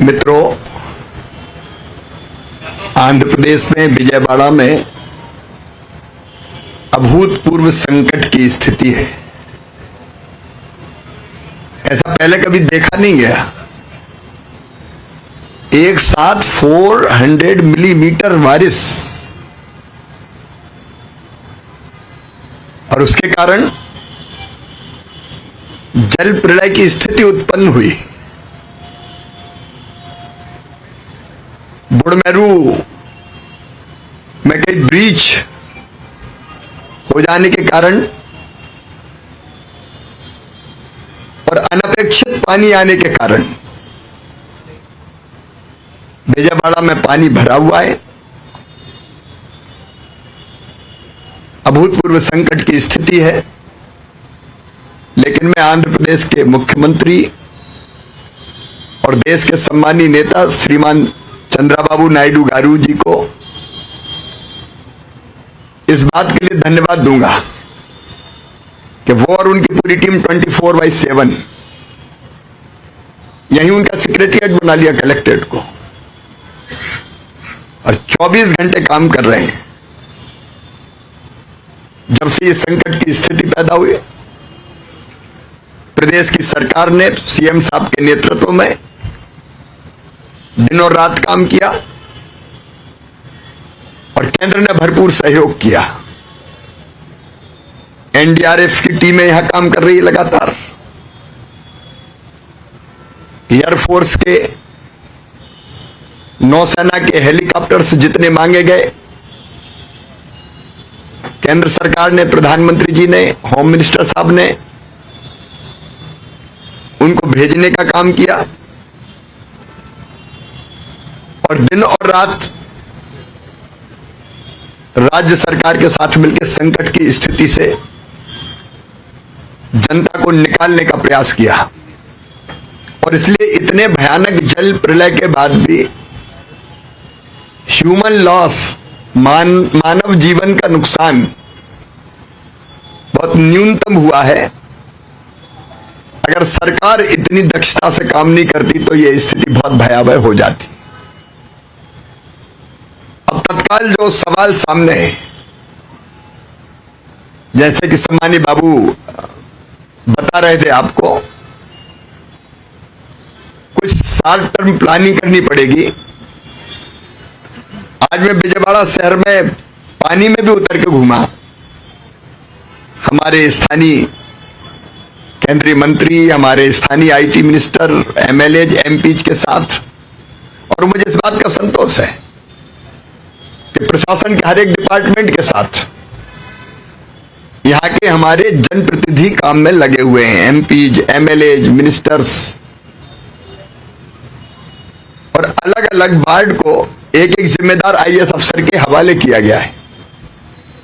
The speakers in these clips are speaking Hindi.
मित्रों, आंध्र प्रदेश में विजयवाड़ा में अभूतपूर्व संकट की स्थिति है। ऐसा पहले कभी देखा नहीं गया। एक साथ 400 मिलीमीटर बारिश और उसके कारण जल प्रलय की स्थिति उत्पन्न हुई। बुडमेरू में कई ब्रीच हो जाने के कारण और अनपेक्षित पानी आने के कारण विजयवाड़ा में पानी भरा हुआ है। अभूतपूर्व संकट की स्थिति है। लेकिन मैं आंध्र प्रदेश के मुख्यमंत्री और देश के सम्मानीय नेता श्रीमान चंद्राबाबू नायडू गारू जी को इस बात के लिए धन्यवाद दूंगा कि वो और उनकी पूरी टीम 24/7 यही उनका सेक्रेटरिएट बना लिया कलेक्ट्रेट को और 24 घंटे काम कर रहे हैं। जब से ये संकट की स्थिति पैदा हुई, प्रदेश की सरकार ने सीएम साहब के नेतृत्व में दिन और रात काम किया और केंद्र ने भरपूर सहयोग किया। एनडीआरएफ की टीमें यहां काम कर रही है लगातार। एयरफोर्स के, नौसेना के हेलीकॉप्टर्स जितने मांगे गए, केंद्र सरकार ने, प्रधानमंत्री जी ने, होम मिनिस्टर साहब ने उनको भेजने का काम किया और दिन और रात राज्य सरकार के साथ मिलकर संकट की स्थिति से जनता को निकालने का प्रयास किया। और इसलिए इतने भयानक जल प्रलय के बाद भी ह्यूमन लॉस, मानव जीवन का नुकसान बहुत न्यूनतम हुआ है। अगर सरकार इतनी दक्षता से काम नहीं करती तो यह स्थिति बहुत भयावह हो जाती। अब तत्काल जो सवाल सामने है, जैसे कि सम्मानीय बाबू बता रहे थे आपको, कुछ शॉर्ट टर्म प्लानिंग करनी पड़ेगी। आज मैं विजयवाड़ा शहर में पानी में भी उतर के घूमा, हमारे स्थानीय केंद्रीय मंत्री, हमारे स्थानीय आईटी मिनिस्टर, एमएलए, एमपी के साथ, और मुझे इस बात का संतोष है कि प्रशासन के हर एक डिपार्टमेंट के साथ यहां के हमारे जनप्रतिनिधि काम में लगे हुए हैं। एमपी, एमएलए, मिनिस्टर्स, और अलग अलग वार्ड को एक एक जिम्मेदार आईएएस अफसर के हवाले किया गया है।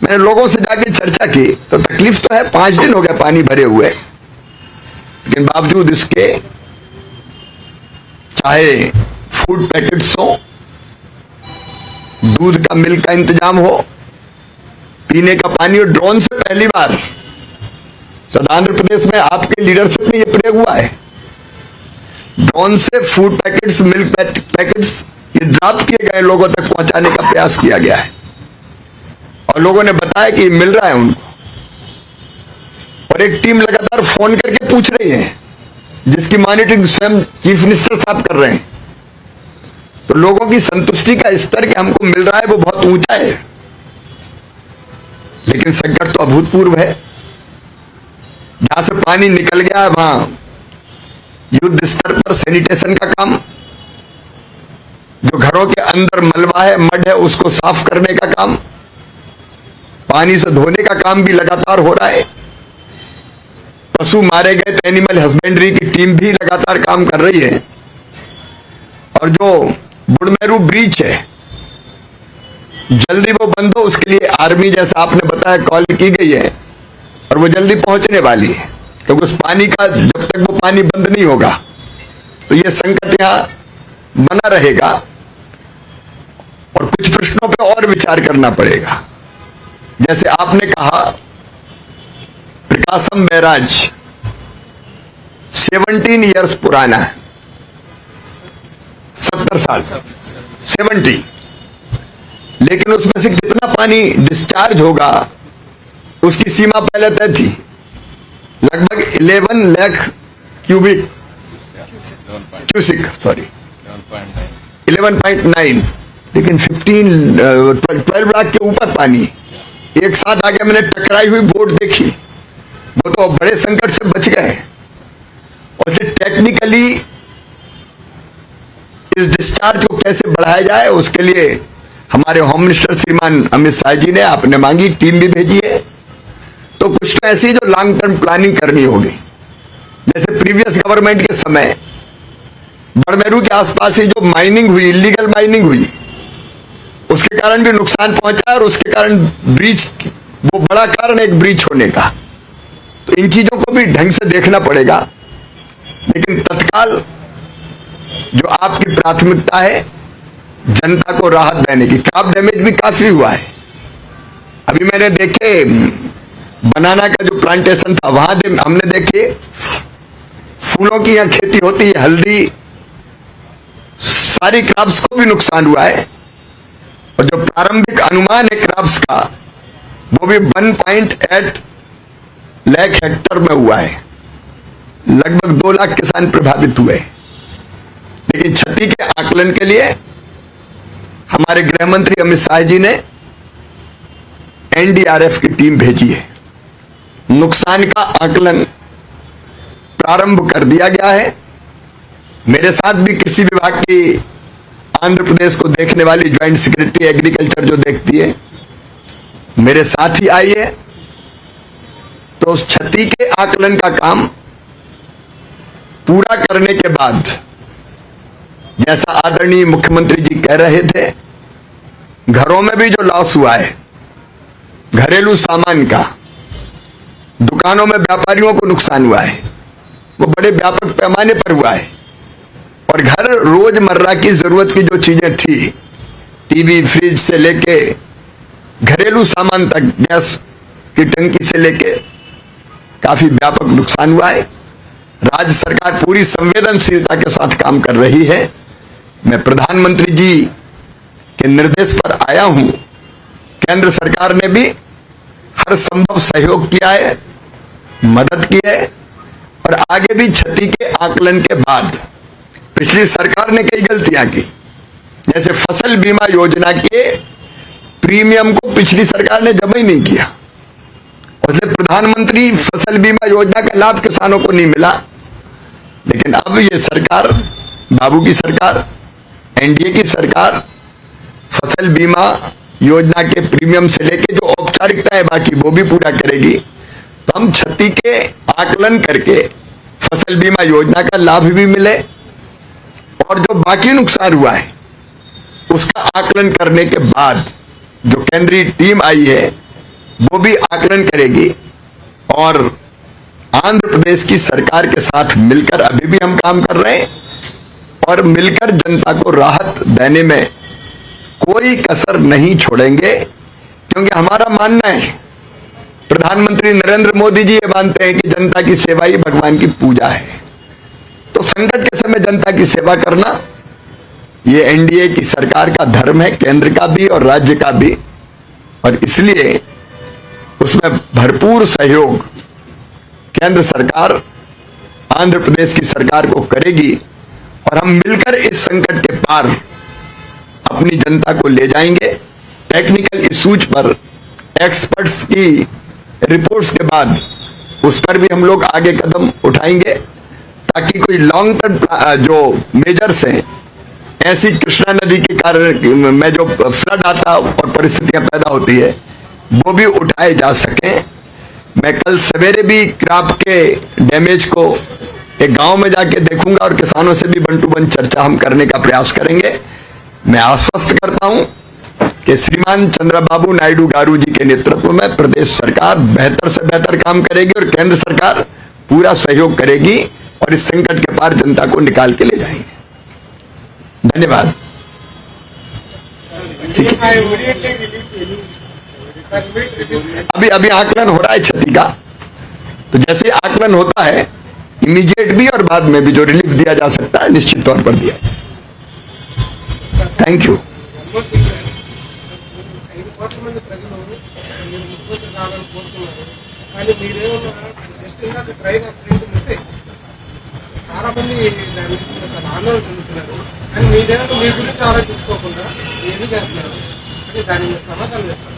मैंने लोगों से जाके चर्चा की तो तकलीफ तो है, 5 दिन हो गए पानी भरे हुए, लेकिन बावजूद इसके चाहे फूड पैकेट्स हो, दूध का, मिल्क का इंतजाम हो, पीने का पानी हो, ड्रोन से पहली बार आंध्र प्रदेश में आपके लीडरशिप में यह प्रयोग हुआ है। ड्रोन से फूड पैकेट्स, मिल्क पैकेट्स ये ड्रॉप किए गए, लोगों तक पहुंचाने का प्रयास किया गया है और लोगों ने बताया कि मिल रहा है उनको। और एक टीम लगातार फोन करके पूछ रही है, जिसकी मॉनिटरिंग स्वयं चीफ मिनिस्टर साहब कर रहे हैं। तो लोगों की संतुष्टि का स्तर कि हमको मिल रहा है वो बहुत ऊंचा है। लेकिन संकट तो अभूतपूर्व है। जहां से पानी निकल गया है वहां युद्ध स्तर पर सैनिटेशन का काम, जो घरों के अंदर मलबा है, मड है, उसको साफ करने का काम, पानी से धोने का काम भी लगातार हो रहा है। पशु मारे गए तो एनिमल हस्बेंड्री की टीम भी लगातार काम कर रही है। और जो बुडमेरू ब्रीच है, जल्दी वो बंद हो, उसके लिए आर्मी, जैसा आपने बताया, कॉल की गई है और वो जल्दी पहुंचने वाली है। क्योंकि उस पानी का, जब तक वो पानी बंद नहीं होगा तो ये संकट यहां बना रहेगा और कुछ प्रश्नों पे और विचार करना पड़ेगा। जैसे आपने कहा, प्रकाशम बैराज 17 इयर्स पुराना है, 70 साल 70, लेकिन उसमें से कितना पानी डिस्चार्ज होगा उसकी सीमा पहले तय थी, लगभग 11 लाख क्यूसिक, 11.9, लेकिन 12 लाख के ऊपर पानी एक साथ आ गया। मैंने टकराई हुई बोट देखी, वो तो बड़े संकट से बच गए। और टेक्निकली इस डिस्चार्ज को कैसे बढ़ाया जाए, उसके लिए हमारे होम मिनिस्टर श्रीमान अमित शाह जी ने आपने मांगी, टीम भी भेजी है। तो कुछ तो ऐसी जो लॉन्ग टर्म प्लानिंग करनी होगी, जैसे प्रीवियस गवर्नमेंट के समय बड़मेरू के आसपास ही जो माइनिंग हुई, इलीगल माइनिंग हुई, उसके कारण भी नुकसान पहुंचा और उसके कारण ब्रीच, वो बड़ा कारण एक ब्रीच होने का। तो इन चीजों को भी ढंग से देखना पड़ेगा। लेकिन तत्काल जो आपकी प्राथमिकता है जनता को राहत देने की, क्रॉप डैमेज भी काफी हुआ है। अभी मैंने देखे बनाना का जो प्लांटेशन था, वहां हमने देखे फूलों की यहाँ खेती होती है, हल्दी, सारी क्रॉप्स को भी नुकसान हुआ है। और जो प्रारंभिक अनुमान है क्रॉप्स का, वो भी 1.8 लाख हेक्टर में हुआ है, लगभग 2 लाख किसान प्रभावित हुए। लेकिन क्षति के आकलन के लिए हमारे गृह मंत्री अमित शाह जी ने एनडीआरएफ की टीम भेजी है। नुकसान का आकलन प्रारंभ कर दिया गया है। मेरे साथ भी कृषि विभाग की आंध्र प्रदेश को देखने वाली ज्वाइंट सेक्रेटरी एग्रीकल्चर जो देखती है, मेरे साथ ही आई है। तो उस क्षति के आकलन का काम पूरा करने के बाद, जैसा आदरणीय मुख्यमंत्री जी कह रहे थे, घरों में भी जो लॉस हुआ है, घरेलू सामान का, दुकानों में व्यापारियों को नुकसान हुआ है, वो बड़े व्यापक पैमाने पर हुआ है। और घर रोजमर्रा की जरूरत की जो चीजें थी, टीवी, फ्रिज से लेके घरेलू सामान तक, गैस की टंकी से लेके काफी व्यापक नुकसान हुआ है। राज्य सरकार पूरी संवेदनशीलता के साथ काम कर रही है। मैं प्रधानमंत्री जी के निर्देश पर आया हूं। केंद्र सरकार ने भी हर संभव सहयोग किया है, मदद की है। और आगे भी क्षति के आकलन के बाद, पिछली सरकार ने कई गलतियां की, जैसे फसल बीमा योजना के प्रीमियम को पिछली सरकार ने जमा ही नहीं किया, उससे प्रधानमंत्री फसल बीमा योजना का लाभ किसानों को नहीं मिला। लेकिन अब ये सरकार, बाबू की सरकार, एनडीए की सरकार, फसल बीमा योजना के प्रीमियम से लेके जो औपचारिकता है बाकी वो भी पूरा करेगी। तो हम क्षति के आकलन करके फसल बीमा योजना का लाभ भी मिले और जो बाकी नुकसान हुआ है उसका आकलन करने के बाद जो केंद्रीय टीम आई है वो भी आकलन करेगी। और आंध्र प्रदेश की सरकार के साथ मिलकर अभी भी हम काम कर रहे हैं और मिलकर जनता को राहत देने में कोई कसर नहीं छोड़ेंगे, क्योंकि हमारा मानना है, प्रधानमंत्री नरेंद्र मोदी जी ये मानते हैं कि जनता की सेवा ही भगवान की पूजा है। तो संकट के समय जनता की सेवा करना ये एनडीए की सरकार का धर्म है, केंद्र का भी और राज्य का भी। और इसलिए उसमें भरपूर सहयोग केंद्र सरकार आंध्र प्रदेश की सरकार को करेगी और हम मिलकर इस संकट के पार अपनी जनता को ले जाएंगे। टेक्निकल इश्यूज पर एक्सपर्ट्स की रिपोर्ट्स के बाद उस पर भी हम लोग आगे कदम उठाएंगे, ताकि कोई लॉन्ग टर्म जो मेजर्स हैं, ऐसी कृष्णा नदी के कारण में जो फ्लड आता और परिस्थितियां पैदा होती है, वो भी उठाए जा सकें। मैं कल सवेरे भी क्रॉप के डैमेज को एक गांव में जाके देखूंगा और किसानों से भी वन टू वन चर्चा हम करने का प्रयास करेंगे। मैं आश्वस्त करता हूं कि श्रीमान चंद्रबाबू नायडू गारू जी के नेतृत्व में प्रदेश सरकार बेहतर से बेहतर काम करेगी और केंद्र सरकार पूरा सहयोग करेगी और इस संकट के पार जनता को निकाल के ले जाएंगे। धन्यवाद। ठीक है, अभी आकलन हो रहा है क्षति का, तो जैसे आकलन होता है इमीडिएट भी और बाद में भी जो रिलीफ दिया जा सकता है निश्चित तौर पर दिया जाए। Thank you. 5 కోట్ల మంది ప్రజలు మీరు ముఖ్యమంత్రి కావాలని కోరుతున్నారు. కానీ మీరేమన్నా జస్ట్ ఇందాక ట్రైన్ యాక్సిడెంట్ మిస్ అయ్యి చాలా మంది దాని గురించి చాలా ఆందోళన చెందుతున్నారు. కానీ మీరేమో మీ గురించి ఆలోచించుకోకుండా ఏమి చేస్తున్నారు అంటే దాని మీద సమాధానం చెప్పాలి.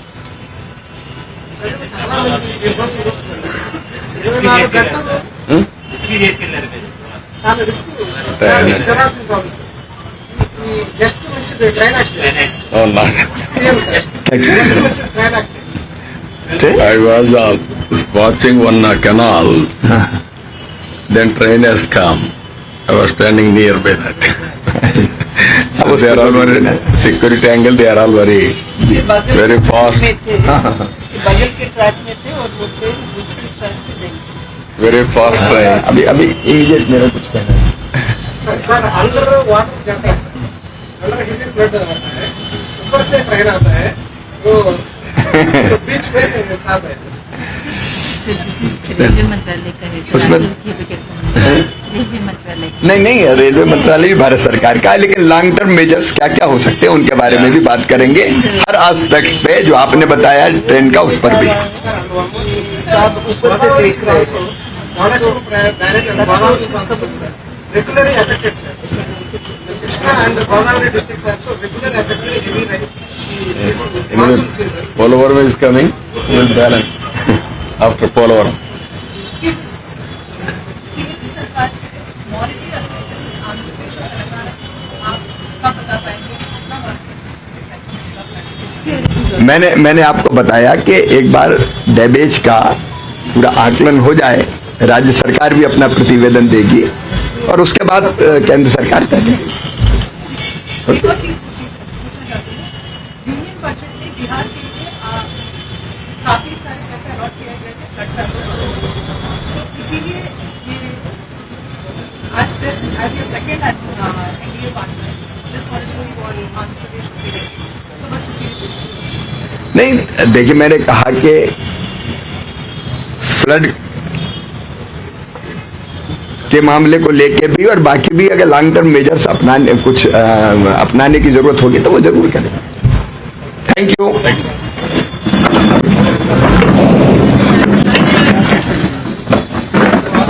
ప్రజలు చాలా మంది దీనికోసం చూస్తున్నారు. 24 గంటలు చాలా రిస్క్ జరాల్సిన ప్రాబ్లం. ఈ just miss train accident CM sir just miss train accident. I was watching one canal, then train has come. I was standing nearby that. They are all very security angle. They are all very fast, इसके बगल के ट्रैक में थे और वो ट्रेन दूसरी ट्रैक से गई. very fast train. अभी अभी इमीडिएट मेरा कुछ कहना है. सर अंडर वाटर जाता है सर, अंडर हिस्ट्री फ्लड आता है, ऊपर से ट्रेन आता है वो तो बीच में साथ है. रेलवे मंत्रालय का है उसमें- रेलवे मंत्रालय नहीं नहीं, रेलवे मंत्रालय भी भारत सरकार का है, लेकिन लॉन्ग टर्म मेजर्स क्या क्या हो सकते हैं उनके बारे में भी बात करेंगे. हर एस्पेक्ट्स पे जो आपने बताया ट्रेन का, उस पर भी. साथ ऊपर से देख रहे हो regularly affected sir. Krishna and Godavari districts are so regularly affected heavy rains. Monsoon season. Polavaram is coming. We will balance after Polavaram. सरकार से मॉनिटरी असिस्टेंस आंध्र प्रदेश और तेलंगाना आप कब बता पाएंगे कितना मॉनिटरी मैंने आपको बताया कि एक बार डैमेज का पूरा आकलन हो जाए, राज्य सरकार भी अपना प्रतिवेदन देगी और उसके बाद केंद्र सरकार तय करेगी. एक और चीज पूछना चाहती हूँ. यूनियन बजट में बिहार के लिए काफी सारे पैसे अलॉट किए गए थे फ्लड फैक्टर, तो इसीलिए ये as your second NDA partner, just wanted to see what Andhra Pradesh would be ready. तो बस इसीलिए पूछा. नहीं, देखिए मैंने कहा कि फ्लड के मामले को लेके भी और बाकी भी अगर लॉन्ग टर्म मेजर्स अपनाने की जरूरत होगी तो वो जरूर करेंगे. Thank you.